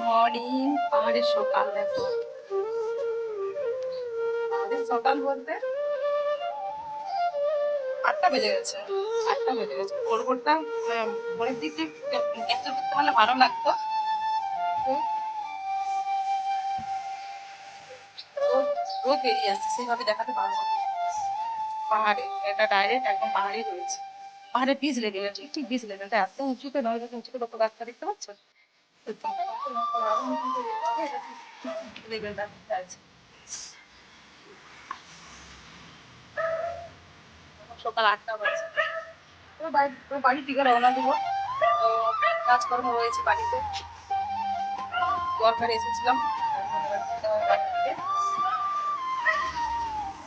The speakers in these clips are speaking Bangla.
মর্নিং। পাহাড়ের সকাল দেখো, পাহাড়ের সকাল বলতে 8টা বেজে গেছে। 8টা বেজে গেছে। ভোরটা ভোরের দিক দিয়ে ক্যাপচার করতে পারলে ভালো লাগতো। রোদ বেরিয়ে আসছে, সেইভাবে দেখাতে পারবো না। পাহাড়ে এটা ডাইরেক্ট একদম পাহাড়েই রয়েছে। পাহাড়ে বীজ লেভেল, ঠিক ঠিক বীজ লেভেলটা এত উঁচুতে নয়, যত উঁচুতে কত গাছটা দেখতে পাচ্ছ। লেভেলটা আছে। সকাল 8টা বাজে। বাড়ির দিকে রওনা দেবো। তো কাজকর্ম রয়েছে বাড়িতে, দরকারে এসেছিলাম।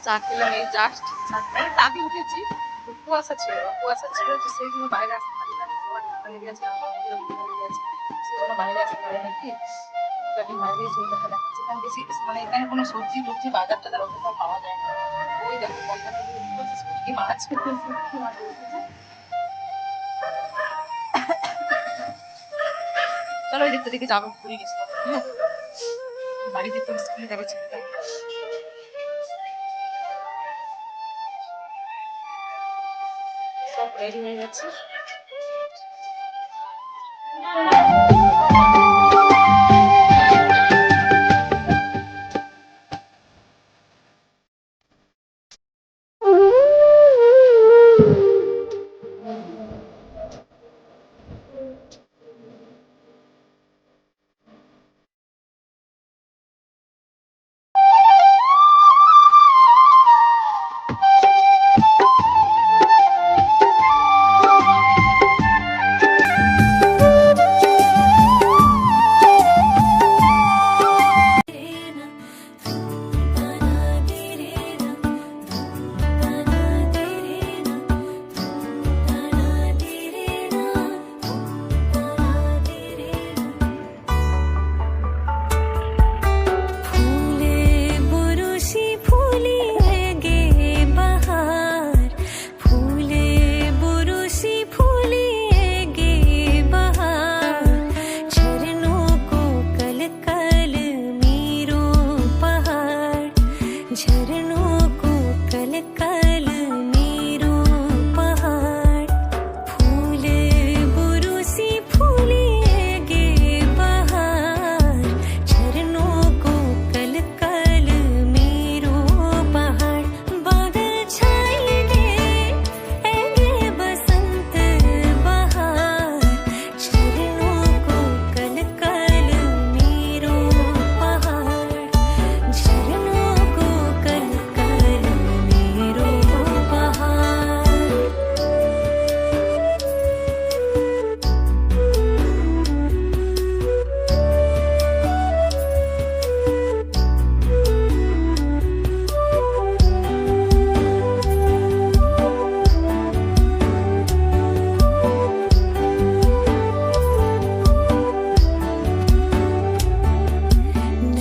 চা খেলাম এই জাস্ট, আগে উঠেছি। কুয়াশা ছিল তো সেই জন্য বাইরে আসতে পারি না। বাইরে আসতে পারে নাকি বাইরে দেখাচ্ছে। এখানে বেশি মানে এখানে কোনো সবজি টবজি বাজার টাজার অতটা পাওয়া যায় না। ওই দেখো শুটকি মাছ, শুটকি মাছ উঠেছে। চলো ওই দেখতে দেখে যাবো, ঘুরে গেছি। বাড়িতে তো স্কুলে যাবে ছেলেটা। সব রেডি হয়ে গেছে।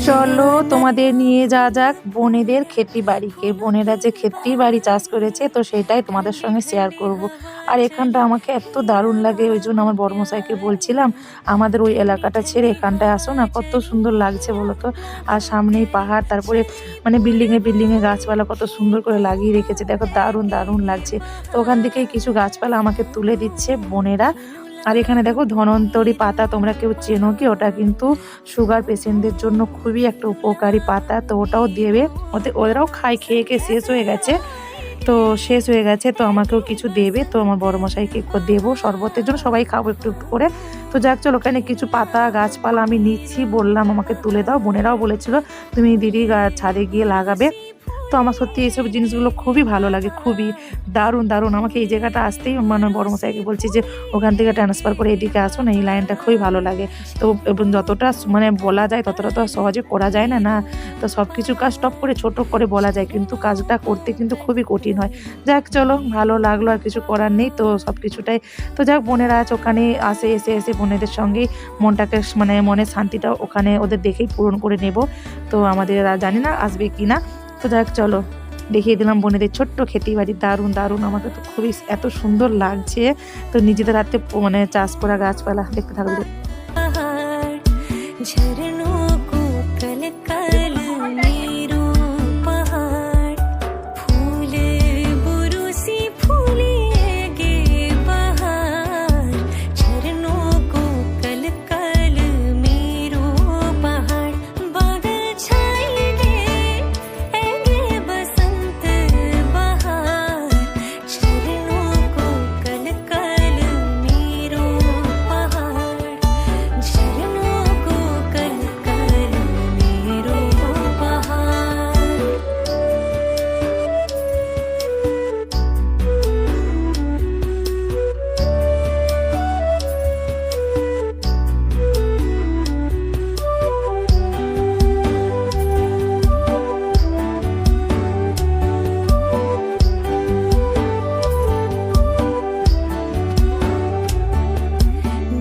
চলো তোমাদের নিয়ে যাওয়া যাক বোনেদের ক্ষেতি বাড়িকে। বোনেরা যে ক্ষেতি বাড়ি চাষ করেছে, তো সেটাই তোমাদের সঙ্গে শেয়ার করব। আর এখানটা আমাকে এত দারুণ লাগে, ওই জন্য আমার বড়মশাইকে বলছিলাম আমাদের ওই এলাকাটা ছেড়ে এখানটায় আসো না, কত সুন্দর লাগছে বলো তো। আর সামনেই পাহাড়, তারপরে মানে বিল্ডিংয়ে গাছপালা কত সুন্দর করে লাগিয়ে রেখেছে, দেখো দারুণ দারুণ লাগছে। তো ওখান থেকে কিছু গাছপালা আমাকে তুলে দিচ্ছে বোনেরা। আর এখানে দেখো ধনন্তরী পাতা, তোমরা কেউ চেনো কি? ওটা কিন্তু সুগার পেশেন্টদের জন্য খুবই একটা উপকারী পাতা। তো ওটাও দেবে, ওরাও খেয়ে শেষ হয়ে গেছে। তো আমাকেও কিছু দেবে। তো আমার বড় মশাইকে দেবো শরবতের জন্য, সবাই খাবো একটু একটু করে। তো যাক চলো, ওখানে কিছু পাতা গাছপালা আমি নিচ্ছি, বললাম আমাকে তুলে দাও। বোনেরাও বলেছিল তুমি দিদি ছাদে গিয়ে লাগাবে। তো আমার সত্যি এইসব জিনিসগুলো খুবই ভালো লাগে, খুবই দারুণ দারুণ। আমাকে এই জায়গাটা আসতেই মানে বড় মশাইকে বলছি যে ওখান থেকে ট্রান্সফার করে এদিকে আসো না, এই লাইনটা খুবই ভালো লাগে। তো এবং যতটা মানে বলা যায় ততটা তো সহজে করা যায় না না। তো সব কিছু কাজ টপ করে ছোট করে বলা যায়, কিন্তু কাজটা করতে কিন্তু খুবই কঠিন হয়। যাক চলো, ভালো লাগলো, আর কিছু করার নেই তো সব কিছুটাই। তো যাক বোনেরা আজ ওখানে এসে বোনেদের সঙ্গেই মনটাকে মানে মনের শান্তিটা ওখানে ওদের দেখেই পূরণ করে নেব। তো আমাদের জানি না আসবে কি না। তো যাক চলো, দেখিয়ে দিলাম বোনেদের ছোট্ট খেতে বাড়ি, দারুণ দারুণ। আমাকে তো খুবই এত সুন্দর লাগছে। তো নিজেদের হাতে মানে চাষ করা গাছপালা দেখতে থাকবে। झरनों को कल कल नीरों पहाड़ फूले बुरुसी फूलेगे बहार झरनों को कल कल मीरों पहाड़ बादल छाएंगे ऐगे बसंत बहार झरनों को कल कल मीरों पहाड़ झरनों को कल कल मीरों पहाड़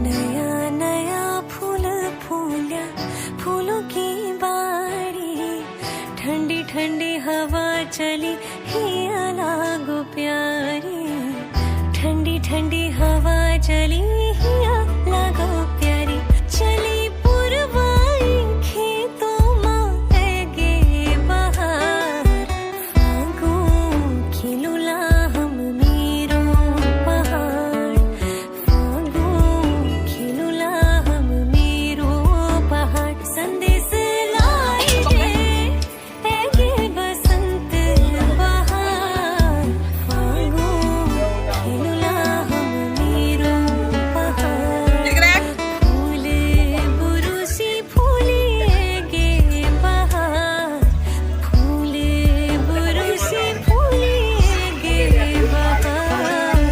नया नया फूल फूल्या फूलों की बाड़ी ठंडी ठंडी हवा चली हिया लागो प्यारी ठंडी ठंडी हवा चली हिया लागो प्यारी चली पुरवाई खेतों माएगे बहार फागुन खिलुला हम मीरों पहाड़ फागुन खिलुला हम मीरों पहाड़ संदेश लाएगे ऐगे बसंत बहार फागुन खिलुला हम मीरों पहाड़ फूले बुरुसी फूलेगे बहार फूले बुरुसी फूलेगे बहार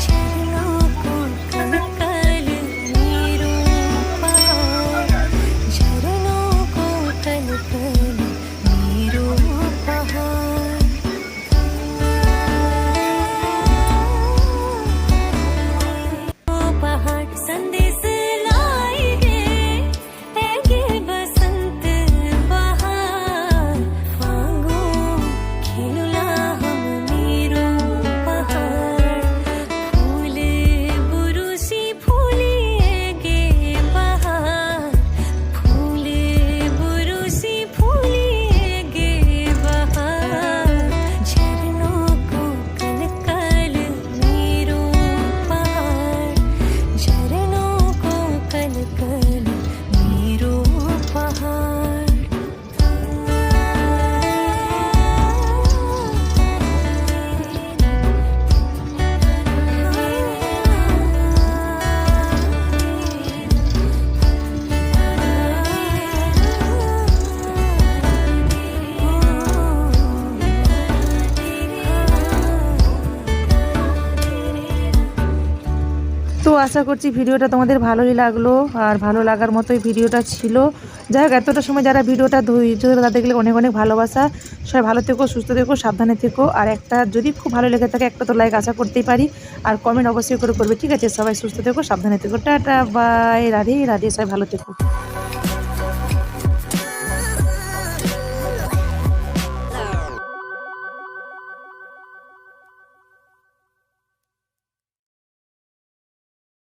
झरनों को कल कल मीरों पहाड़ झरनों को कल कल मीरों पहाड़ संदेश लाएगे ऐगे बसंत बहार फागुन खिलुला हम मीरों पहाड़ फूले बुरुसी फूलेगे बहार फूले बुरुसी फूलेगे बहार झरनों को कल कल मीरों पहाड़ झरनों को कल कल मीरों তো আশা করছি ভিডিওটা তোমাদের ভালোই লাগলো আর ভালো লাগার মতোই ভিডিওটা ছিল। যাই হোক, এতটা সময় যারা ভিডিওটা ধৈর্য ধরে তাদেরকে অনেক অনেক ভালোবাসা। সবাই ভালো থেকো, সুস্থ থেকো, সাবধানে থেকো। আর একটা যদি খুব ভালো লেগে থাকে একটা তো লাইক আশা করতেই পারি, আর কমেন্ট অবশ্যই করে করবে। ঠিক আছে, সবাই সুস্থ থেকো, সাবধানে থেকো, টাটা বাই, রাধে রাধে, সবাই ভালো থেকো।